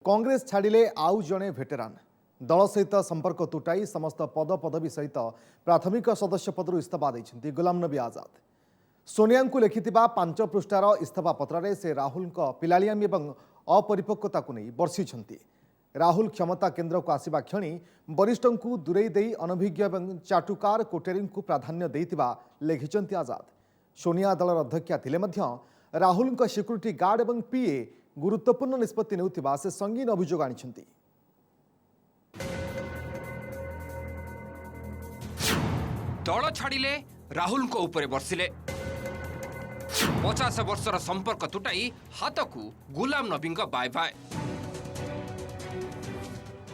कांग्रेस छाड़िले आउ जड़े भेटेरान दल सहित संपर्क तुटाई समस्त पद पदवी सहित प्राथमिक सदस्य पदर इस्तीफा देते गुलाम नबी आजाद। सोनिया को लिखिथिबा 5 पृष्ठार इस्तीफा पत्र से राहुल पिलालियामी और अपरिपक्वता को नहीं बर्षिंट। राहुल क्षमता केन्द्र को आसवा क्षणी वरिष्ठ को दूरेई दे अनभिज्ञ और चाटुकार कोटेरी को प्राधान्य देथिबा लिखिंट आजाद। सोनिया दलर अध्यक्षा थिले मध्य राहुल सिक्यूरीटी गार्ड और पीए गुरुत्वपूर्ण निष्पत्ति नेउथिबा से संगीन अभियोग आनिछंती। दल छाड़िले राहुल को ऊपर बर्षिले 50 वर्षर संपर्क तुटाई हाथ को गुलाम नबी बाय बाय।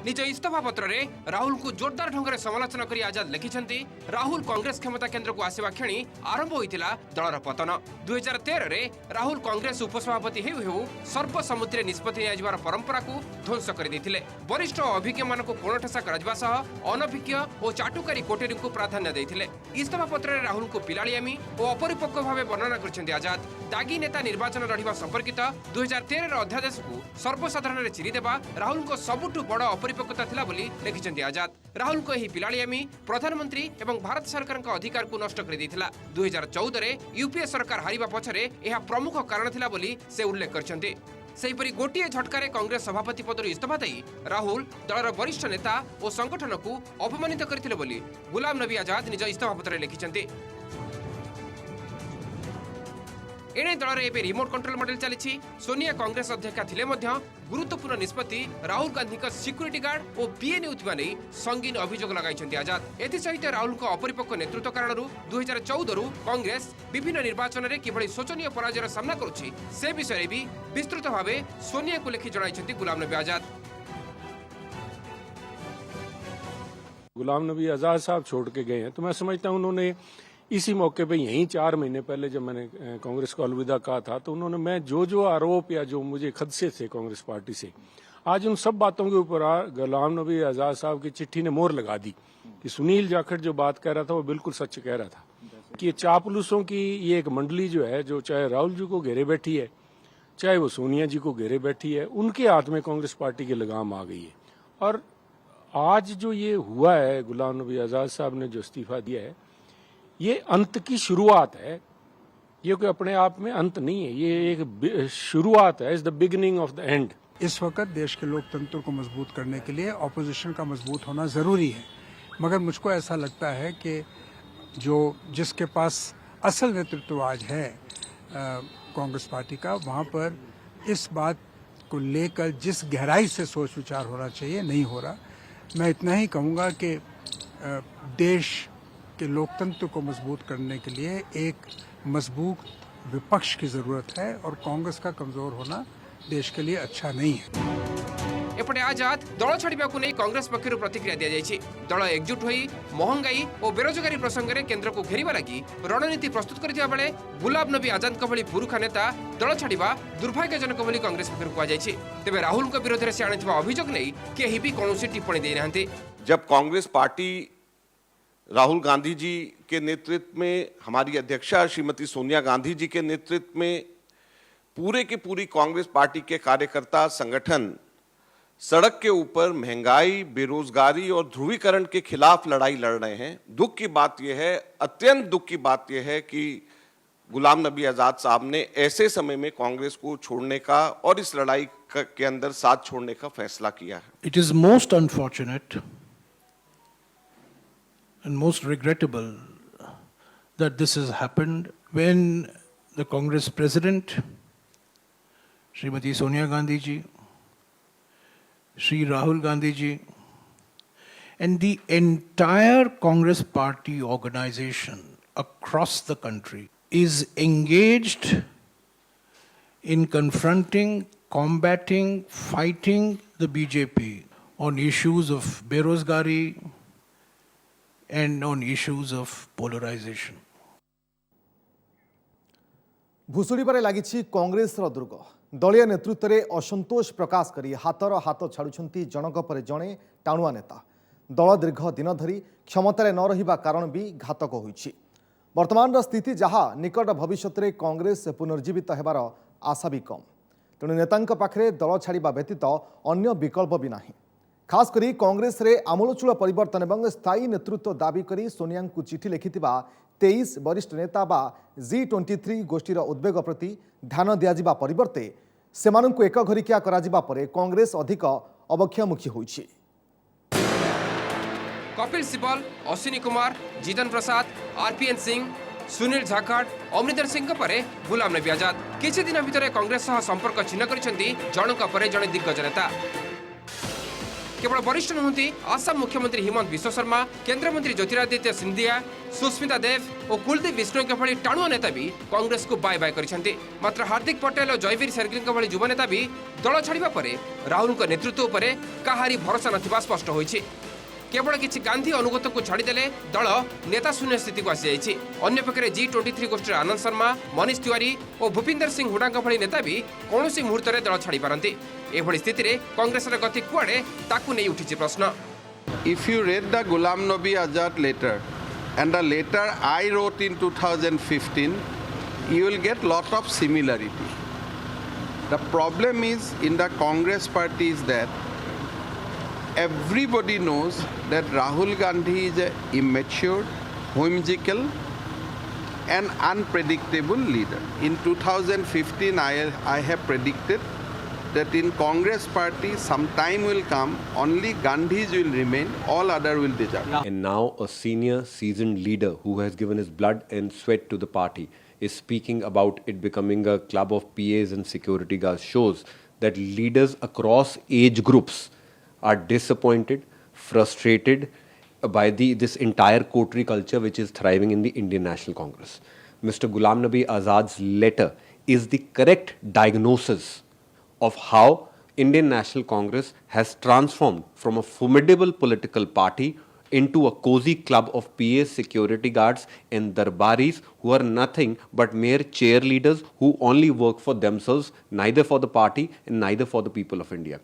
निज इस्तीफा पत्र रे राहुल को जोरदार ढंग से समालोचना कर आजाद लिखिछंती राहुल कांग्रेस क्षमता केन्द्र को आसवा क्षणी आरंभ होइतिला दलर पतन। 2013 रे राहुल कांग्रेस उपसभापति हेउ हेउ सर्वसम्मति निष्पत्ति नियाजिबार परंपरा को ध्वंस कर देथिले। वरिष्ठ अभिज्ञ मानक कोणठेसा करजबा सह अनभिज्ञ और चाटुकारी कोटेरी को प्राधान्य देथिले। इस्तीफा पत्र रे राहुल को पिलालियामी और अपरिपक्व भाव वर्णना करछंती आजाद। दागी नेता निर्वाचन लड़िबा संपर्कित 2013 रो अध्यादेश को सर्वसाधारण रे चिरी देबा राहुल को सबुठु बड़ अपरिपक्वता थिला बोली लिखिछंती आजाद। राहुल को एही पिलालियामी प्रधानमंत्री एवं भारत सरकार का अधिकार को नष्ट कर देथिला। 2014 रे यूपीए सरकार हारिबा पछरे एहा प्रमुख कारण थिला बोली से उल्लेख करछंती। सेहीपरि गोटिए झटकारे कांग्रेस सभापति पदर इस्तीफा देई राहुल दलर वरिष्ठ नेता और संगठन को अपमानित करथिले बोली गुलाम नबी आजाद निज इस्तीफा पत्र लिखिछंती। एणे दलर एबे रिमोट कंट्रोल मॉडल चली। सोनिया कांग्रेस अध्यक्षा थिले मध्य गुरुत्वपूर्ण निष्पत्ति राहुल गांधी का सिक्यूरीटी गार्ड और पीए नेउथिबा नै संगीन अभियोग लगाइछंती आजाद। एथिसहित राहुल को अपरिपक्व नेतृत्व कारण 2014 कांग्रेस विभिन्न निर्वाचन में किभଳି शोचनीय पराजयर सामना करुछि से विषय भी विस्तृत भावे सोनिया को लिखि जणाइछंती गुलाम नबी आजाद। गुलाम नबी आजाद साहब छोड़ के गए हैं तो मैं समझता हूं उन्होंने इसी मौके पे यहीं 4 महीने पहले जब मैंने कांग्रेस को अलविदा कहा था तो उन्होंने मैं जो आरोप या जो मुझे खदशे थे कांग्रेस पार्टी से आज उन सब बातों के ऊपर गुलाम नबी आजाद साहब की चिट्ठी ने मोहर लगा दी कि सुनील जाखड़ जो बात कह रहा था वो बिल्कुल सच कह रहा था कि चापलूसों की ये एक मंडली जो है जो चाहे राहुल जी को घेरे बैठी है चाहे वो सोनिया जी को घेरे बैठी है उनके हाथ में कांग्रेस पार्टी की लगाम आ गई है। और आज जो ये हुआ है गुलाम नबी आजाद साहब ने जो इस्तीफा दिया है ये अंत की शुरुआत है। ये कोई अपने आप में अंत नहीं है, ये एक शुरुआत है, is the beginning of the end. इस वक्त देश के लोकतंत्र को मजबूत करने के लिए ऑपोजिशन का मजबूत होना जरूरी है, मगर मुझको ऐसा लगता है कि जिसके पास असल नेतृत्व आज है कांग्रेस पार्टी का, वहाँ पर इस बात को लेकर जिस गहराई से सोच विचार होना चाहिए नहीं हो रहा। मैं इतना ही कहूँगा कि देश के लोकतंत्र को मजबूत करने के लिए एक मजबूत विपक्ष की जरूरत है और कांग्रेस का कमजोर होना देश के लिए अच्छा नहीं है। एपटे आजाद दल छाड़िबा को नहीं कांग्रेस पक्षर प्रतिक्रिया दिया जायछि। दल एकजुट होई महंगाई और बेरोजगारी प्रसंग में केन्द्र को घेरिबा लागि रणनीति प्रस्तुत करथिबा बेले गुलाम नबी आजाद भली पुरुखा नेता दल छाड़िबा दुर्भाग्यजनक बोली कांग्रेस पक्षर कहा जायछि। तेबे राहुल को विरोध में से आनिथिबा अभियोग नै केही भी कोनोसी टिप्पणी देइ नाहंती। जब कांग्रेस पार्टी राहुल गांधी जी के नेतृत्व में, हमारी अध्यक्षा श्रीमती सोनिया गांधी जी के नेतृत्व में पूरे की पूरी कांग्रेस पार्टी के कार्यकर्ता संगठन सड़क के ऊपर महंगाई, बेरोजगारी और ध्रुवीकरण के खिलाफ लड़ाई लड़ रहे हैं। दुख की बात यह है, अत्यंत दुख की बात यह है कि गुलाम नबी आजाद साहब ने ऐसे समय में कांग्रेस को छोड़ने का और इस लड़ाई के अंदर साथ छोड़ने का फैसला किया है। It is most unfortunate and most regrettable that this has happened when the Congress President, Srimati Sonia Gandhi ji, Shri Rahul Gandhi ji, and the entire Congress Party organization across the country is engaged in confronting, combating, fighting the BJP on issues of berozgari, and on issues of polarization. भुशुड़े लगी कांग्रेस दुर्ग। दलीय नेतृत्व में असंतोष प्रकाश करी हाथर हाथ छाड़ुंट जनक पर जड़े टाणुआ नेता। दल दीर्घ दिन धरी क्षमतार न रहिबा कारण भी घातक होइछि। वर्तमान स्थिति जहाँ निकट भविष्य में कांग्रेस पुनर्जीवित हेबार आशा भी कम। तेणु नेतांक पाखरे दल छाड़ा व्यतीत अन्य विकल्प भी नहीं। खास करी कांग्रेस रे आमूलचूल परिवर्तन एवं स्थायी नेतृत्व दाबी करी सोनिया को चिठी लिखिथिबा 23 वरिष्ठ नेता बा G23 गोष्ठीर उद्वेग प्रति ध्यान दियाजिबा परिवर्ते सेमानंकु एक घरिकिया कराजिबा परे कांग्रेस अधिक अवक्षमुखी होइछि। कपिल सिब्बल, अश्विनी कुमार, जीतन प्रसाद, आरपीएन सिंह, सुनील झाखाड़, अमरिंदर सिंह परे गुलाम नबी आजाद किछि दिन भितर कांग्रेस सह संपर्क छिन्न करिसेंती जनक परे जने दिग्गज नेता। केवल वरिष्ठ नुहंती आसाम मुख्यमंत्री हिमंत विश्व शर्मा, केंद्र मंत्री ज्योतिरादित्य सिंधिया, सुस्मिता देव और कुलदीप बिश्नोई के भली टाणुआ नेता भी कांग्रेस को बाय बाय करिसेंती। मात्र हार्दिक पटेल और जयवीर शेरगिल के भली युवा नेता भी दल छाड़िबा परे राहुल के नेतृत्व उपरे काहारी भरोसा नथिबा स्पष्ट होइछि। केवल किसी गांधी अनुगत को छाड़देले दल नेता शून्य स्थिति को आसी जाइछि। अन्य पक्षरे G23 गोष्ठी आनंद शर्मा, मनीष तिवारी और भूपिंदर सिंह हुडा भली नेता भी कौनसी मुहूर्त में दल छाड़ी पारती। एभली स्थिति रे कांग्रेस गति कुआडे ताकू नहीं उठिछि प्रश्न। If you read the Ghulam Nabi Azad letter and the letter I wrote in 2015, you will get lot of similarity. The problem is in the Congress party is that everybody knows that Rahul Gandhi is an immature, whimsical and unpredictable leader. In 2015, I have predicted that in Congress party some time will come, only Gandhis will remain, all other will disappear. And now a senior seasoned leader who has given his blood and sweat to the party is speaking about it becoming a club of PAs and security guards shows that leaders across age groups are disappointed, frustrated by this entire coterie culture which is thriving in the Indian National Congress. Mr. Ghulam Nabi Azad's letter is the correct diagnosis of how Indian National Congress has transformed from a formidable political party into a cozy club of PAs, security guards and darbaris who are nothing but mere cheerleaders who only work for themselves, neither for the party and neither for the people of India.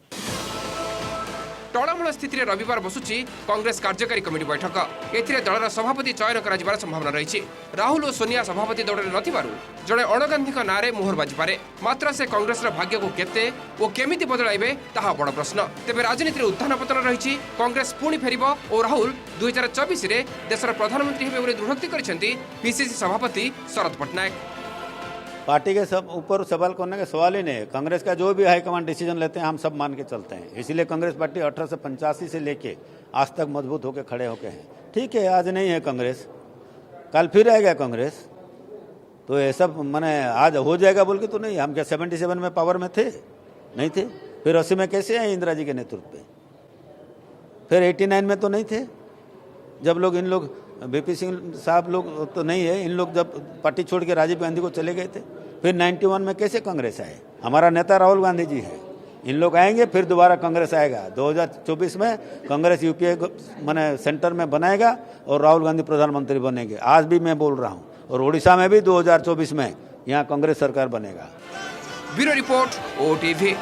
टोलामूल स्थित रविवार बसुची कांग्रेस कार्यकारी committee बैठक। एथिरे दलर सभापति चयन कराजिबार संभावना रही। राहुल और सोनिया सभापति दौड़ में नथिबारु जड़े अणगांधी नारे मोहर बाजिपारे। मात्र से कांग्रेस भाग्य को केते और केमिति बदलाइबे ताहा बड़ प्रश्न। तेबे राजनीति उत्थान पतन रही। कांग्रेस पुणी फेरिबो और राहुल 2024 रे देशर प्रधानमंत्री हेबे बोली दृढ़ोक्ति करिसेंती पीसीसी सभापति शरद पटनायक। पार्टी के सब ऊपर सवाल करने का सवाल ही नहीं है। कांग्रेस का जो भी हाईकमान डिसीजन लेते हैं हम सब मान के चलते हैं। इसीलिए कांग्रेस पार्टी 1885 से लेके आज तक मजबूत होकर खड़े होके हैं। ठीक है, आज नहीं है कांग्रेस, कल फिर आएगा कांग्रेस, तो ये सब मैंने आज हो जाएगा बोल के तो नहीं। हम क्या 77 में पावर में थे? नहीं थे। फिर 80 में कैसे आए इंदिरा जी के नेतृत्व पे? फिर 89 में तो नहीं थे जब लोग इन लोग बीपी सिंह साहब लोग तो नहीं है, इन लोग जब पार्टी छोड़ के राजीव गांधी को चले गए थे। फिर 91 में कैसे कांग्रेस आए? हमारा नेता राहुल गांधी जी है। इन लोग आएंगे फिर दोबारा कांग्रेस आएगा। 2024 में कांग्रेस यूपीए माने सेंटर में बनाएगा और राहुल गांधी प्रधानमंत्री बनेंगे। आज भी मैं बोल रहा हूँ, और उड़ीसा में भी 2024 में यहाँ कांग्रेस सरकार बनेगा। Bureau report, OTV।